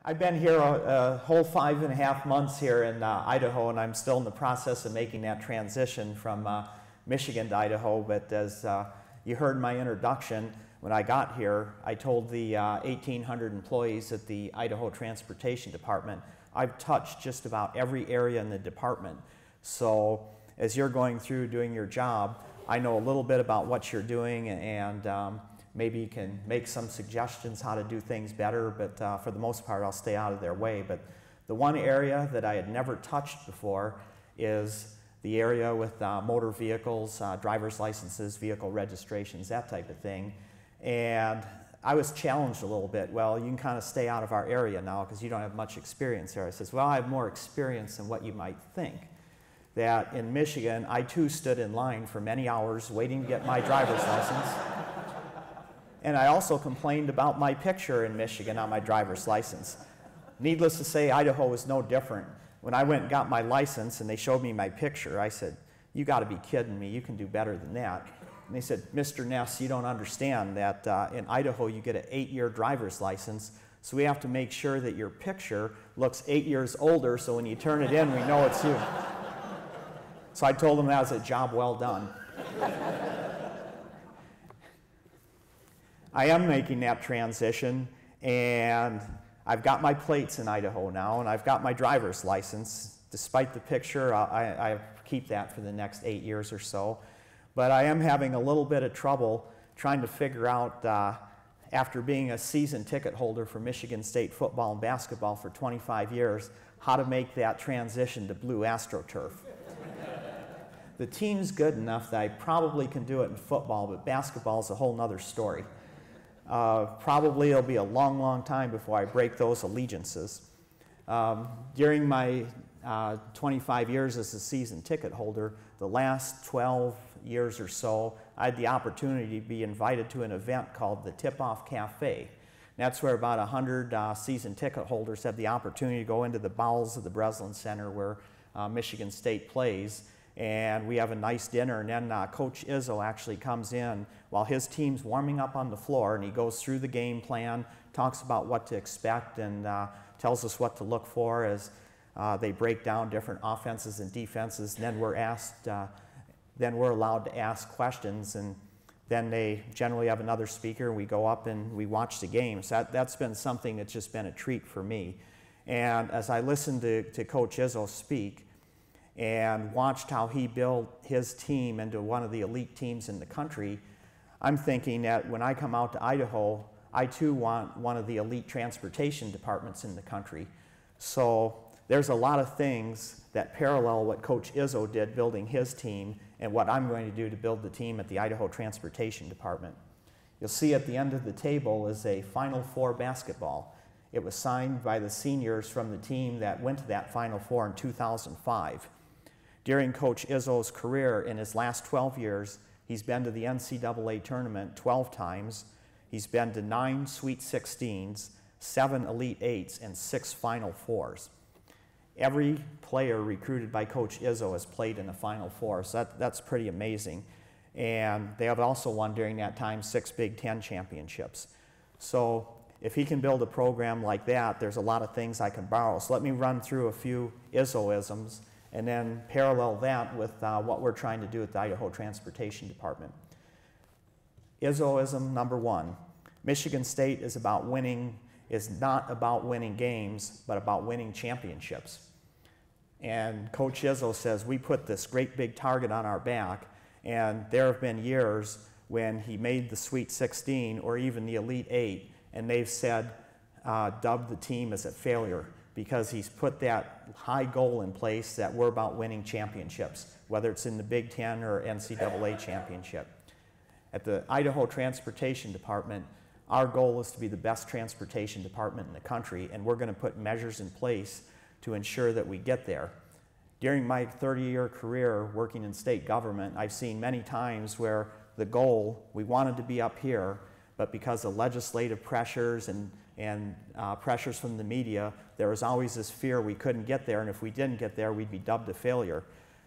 I've been here a whole 5.5 months here in Idaho, and I'm still in the process of making that transition from Michigan to Idaho. But as you heard in my introduction, when I got here, I told the 1,800 employees at the Idaho Transportation Department, I've touched just about every area in the department. So as you're going through doing your job, I know a little bit about what you're doing, and maybe you can make some suggestions how to do things better, but for the most part, I'll stay out of their way. But the one area that I had never touched before is the area with motor vehicles, driver's licenses, vehicle registrations, that type of thing. And I was challenged a little bit. Well, you can kind of stay out of our area now because you don't have much experience here. I says, well, I have more experience than what you might think. That in Michigan, I too stood in line for many hours waiting to get my driver's license. And I also complained about my picture in Michigan on my driver's license. Needless to say, Idaho was no different. When I went and got my license and they showed me my picture, I said, you got to be kidding me, you can do better than that. And they said, Mr. Ness, you don't understand that in Idaho you get an 8-year driver's license, so we have to make sure that your picture looks 8 years older, so when you turn it in, we know it's you. So I told them that was a job well done. I am making that transition, and I've got my plates in Idaho now, and I've got my driver's license. Despite the picture, I keep that for the next 8 years or so. But I am having a little bit of trouble trying to figure out, after being a season ticket holder for Michigan State football and basketball for 25 years, how to make that transition to blue AstroTurf. The team's good enough that I probably can do it in football, but basketball is a whole nother story. Probably it'll be a long, long time before I break those allegiances. During my 25 years as a season ticket holder, the last 12 years or so, I had the opportunity to be invited to an event called the Tip-Off Cafe. That's where about 100 season ticket holders have the opportunity to go into the bowels of the Breslin Center where Michigan State plays. And we have a nice dinner, and then Coach Izzo actually comes in while his team's warming up on the floor, and he goes through the game plan, talks about what to expect, and tells us what to look for as they break down different offenses and defenses. And then we're allowed to ask questions, and then they generally have another speaker, and we go up and we watch the game. So that's been something that's just been a treat for me. And as I listened to Coach Izzo speak, and watched how he built his team into one of the elite teams in the country, I'm thinking that when I come out to Idaho, I too want one of the elite transportation departments in the country. So there's a lot of things that parallel what Coach Izzo did building his team and what I'm going to do to build the team at the Idaho Transportation Department. You'll see at the end of the table is a Final Four basketball. It was signed by the seniors from the team that went to that Final Four in 2005. During Coach Izzo's career, in his last 12 years, he's been to the NCAA tournament 12 times. He's been to 9 Sweet 16s, 7 Elite 8s, and 6 Final Fours. Every player recruited by Coach Izzo has played in the Final Four, so that's pretty amazing. And they have also won during that time 6 Big Ten championships. So if he can build a program like that, there's a lot of things I can borrow. So let me run through a few Izzo-isms and then parallel that with what we're trying to do at the Idaho Transportation Department. Izzoism number 1, Michigan State is not about winning games, but about winning championships. And Coach Izzo says we put this great big target on our back, and there have been years when he made the Sweet 16 or even the Elite 8, and they've said, dubbed the team as a failure, because he's put that high goal in place that we're about winning championships, whether it's in the Big Ten or NCAA championship. At the Idaho Transportation Department, our goal is to be the best transportation department in the country, and we're going to put measures in place to ensure that we get there. During my 30-year career working in state government, I've seen many times where the goal, we wanted to be up here, but because of legislative pressures and pressures from the media, there was always this fear we couldn't get there, and if we didn't get there, we'd be dubbed a failure.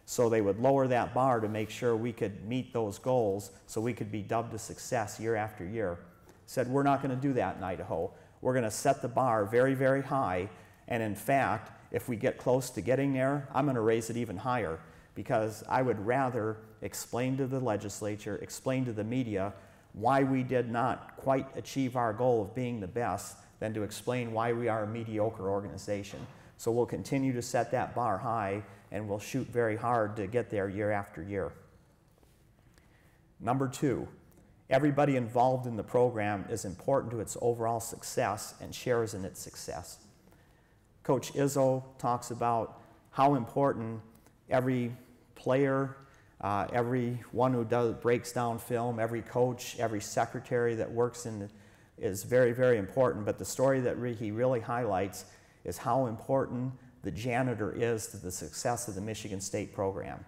So they would lower that bar to make sure we could meet those goals so we could be dubbed a success year after year. Said, we're not going to do that in Idaho. We're going to set the bar very, very high, and in fact, if we get close to getting there, I'm going to raise it even higher, because I would rather explain to the legislature, explain to the media why we did not quite achieve our goal of being the best than to explain why we are a mediocre organization. So we'll continue to set that bar high, and we'll shoot very hard to get there year after year. Number 2, everybody involved in the program is important to its overall success and shares in its success. Coach Izzo talks about how important every player, everyone who breaks down film, every coach, every secretary that works in is very, very important. But the story that he really highlights is how important the janitor is to the success of the Michigan State program.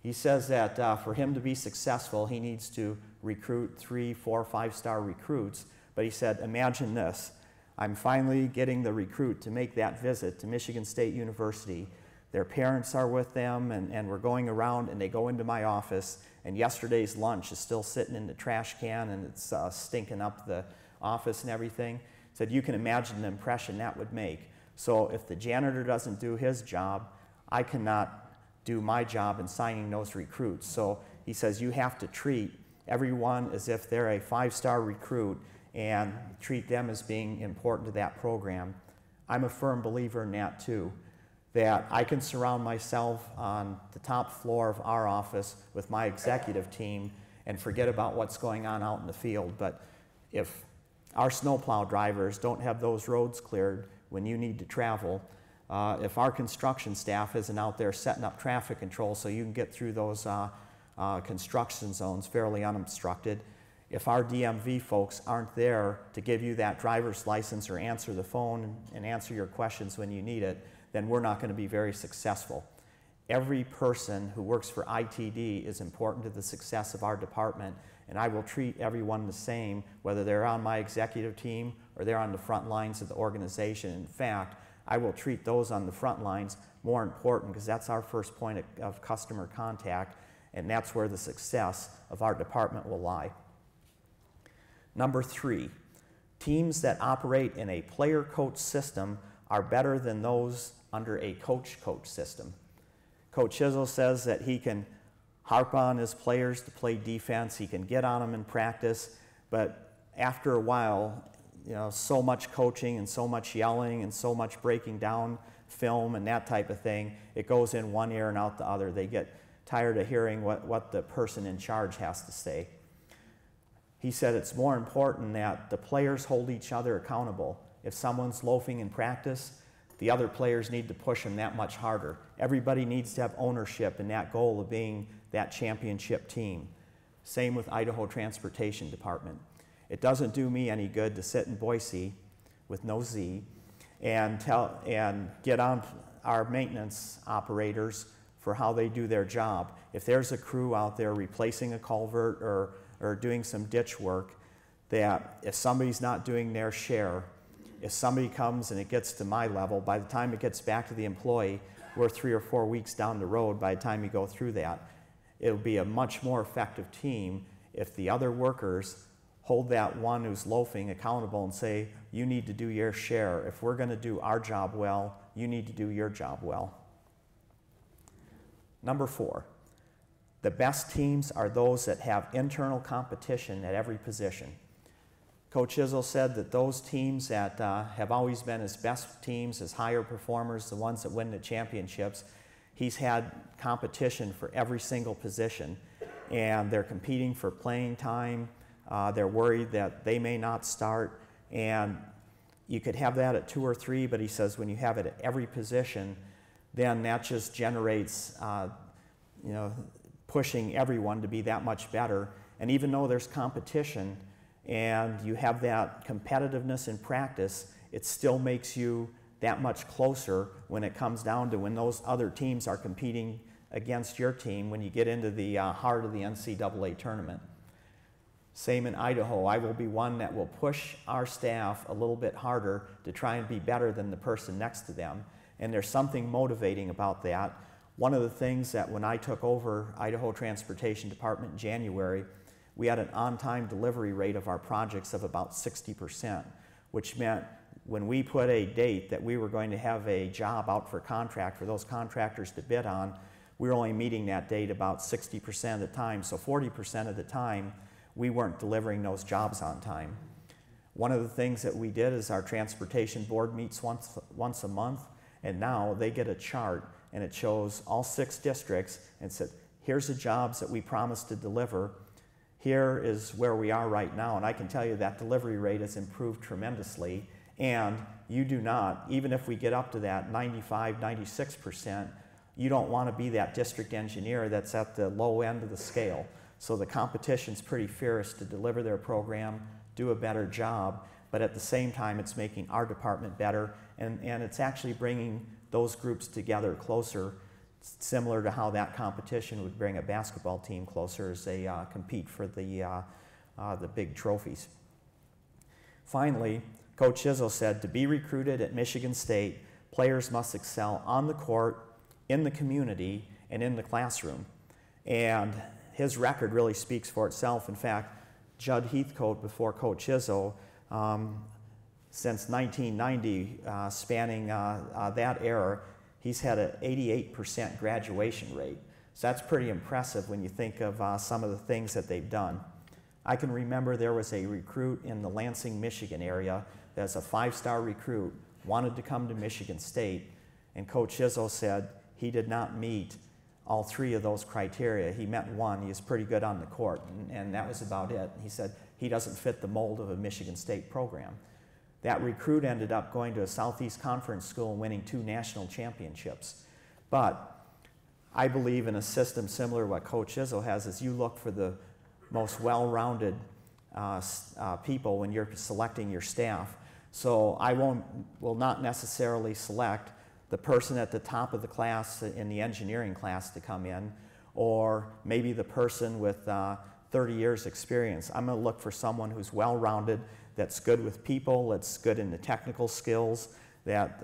He says that for him to be successful, he needs to recruit 3, 4, 5-star recruits. But he said, imagine this. I'm finally getting the recruit to make that visit to Michigan State University. Their parents are with them, and we're going around, and they go into my office, and yesterday's lunch is still sitting in the trash can, and it's stinking up the office and everything. He said, you can imagine the impression that would make. So if the janitor doesn't do his job, I cannot do my job in signing those recruits. So he says, you have to treat everyone as if they're a 5-star recruit and treat them as being important to that program. I'm a firm believer in that too, that I can surround myself on the top floor of our office with my executive team and forget about what's going on out in the field. But if our snowplow drivers don't have those roads cleared when you need to travel, if our construction staff isn't out there setting up traffic control so you can get through those construction zones fairly unobstructed, if our DMV folks aren't there to give you that driver's license or answer the phone and answer your questions when you need it, then we're not going to be very successful. Every person who works for ITD is important to the success of our department, and I will treat everyone the same, whether they're on my executive team or they're on the front lines of the organization. In fact, I will treat those on the front lines more important, because that's our first point of customer contact, and that's where the success of our department will lie. Number 3, teams that operate in a player-coach system are better than those under a coach-coach system. Coach Izzo says that he can harp on his players to play defense, he can get on them in practice, but after a while, you know, so much coaching and so much yelling and so much breaking down film and that type of thing, it goes in one ear and out the other. They get tired of hearing what the person in charge has to say. He said it's more important that the players hold each other accountable. If someone's loafing in practice, the other players need to push them that much harder. Everybody needs to have ownership in that goal of being that championship team. Same with Idaho Transportation Department. It doesn't do me any good to sit in Boise with no Z and get on our maintenance operators for how they do their job. If there's a crew out there replacing a culvert or doing some ditch work, that if somebody's not doing their share, if somebody comes and it gets to my level, by the time it gets back to the employee, we're 3 or 4 weeks down the road by the time you go through that. It'll be a much more effective team if the other workers hold that one who's loafing accountable and say, you need to do your share. If we're going to do our job well, you need to do your job well. Number 4, the best teams are those that have internal competition at every position. Coach Izzo said that those teams that have always been his best teams, his higher performers, the ones that win the championships, he's had competition for every single position, and they're competing for playing time. They're worried that they may not start, and you could have that at 2 or 3, but he says when you have it at every position, then that just generates pushing everyone to be that much better. And even though there's competition and you have that competitiveness in practice, it still makes you that much closer when it comes down to when those other teams are competing against your team when you get into the heart of the NCAA tournament. Same in Idaho. I will be one that will push our staff a little bit harder to try and be better than the person next to them. And there's something motivating about that. One of the things that when I took over Idaho Transportation Department in January, we had an on-time delivery rate of our projects of about 60%. which meant when we put a date that we were going to have a job out for contract for those contractors to bid on, we were only meeting that date about 60% of the time. So 40% of the time, we weren't delivering those jobs on time. One of the things that we did is our transportation board meets once a month, and now they get a chart, and it shows all 6 districts and said, here's the jobs that we promised to deliver. Here is where we are right now, and I can tell you that delivery rate has improved tremendously, and you do not, even if we get up to that 95, 96%, you don't want to be that district engineer that's at the low end of the scale. So the competition's pretty fierce to deliver their program, do a better job, but at the same time it's making our department better, and it's actually bringing those groups together closer, similar to how that competition would bring a basketball team closer as they compete for the big trophies. Finally, Coach Izzo said, to be recruited at Michigan State, players must excel on the court, in the community, and in the classroom. And his record really speaks for itself. In fact, Judd Heathcote, before Coach Izzo, since 1990, spanning that era, he's had an 88% graduation rate. So that's pretty impressive when you think of some of the things that they've done. I can remember there was a recruit in the Lansing, Michigan area that's a 5-star recruit, wanted to come to Michigan State, and Coach Izzo said he did not meet all 3 of those criteria. He met 1, he was pretty good on the court, and that was about it. He said he doesn't fit the mold of a Michigan State program. That recruit ended up going to a Southeast Conference school and winning 2 national championships. But I believe in a system similar to what Coach Izzo has, is you look for the most well-rounded people when you're selecting your staff. So I will not necessarily select the person at the top of the class in the engineering class to come in, or maybe the person with 30 years experience. I'm going to look for someone who's well-rounded, that's good with people, that's good in the technical skills, that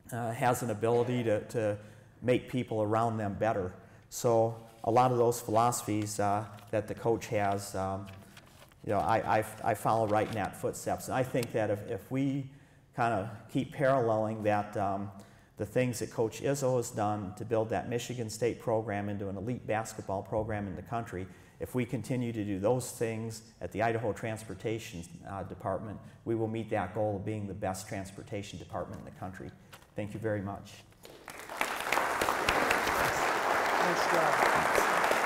has an ability to make people around them better. So a lot of those philosophies that the coach has, I follow right in that footsteps. And I think that if we kind of keep paralleling that, the things that Coach Izzo has done to build that Michigan State program into an elite basketball program in the country, if we continue to do those things at the Idaho Transportation Department, we will meet that goal of being the best transportation department in the country. Thank you very much. Nice job.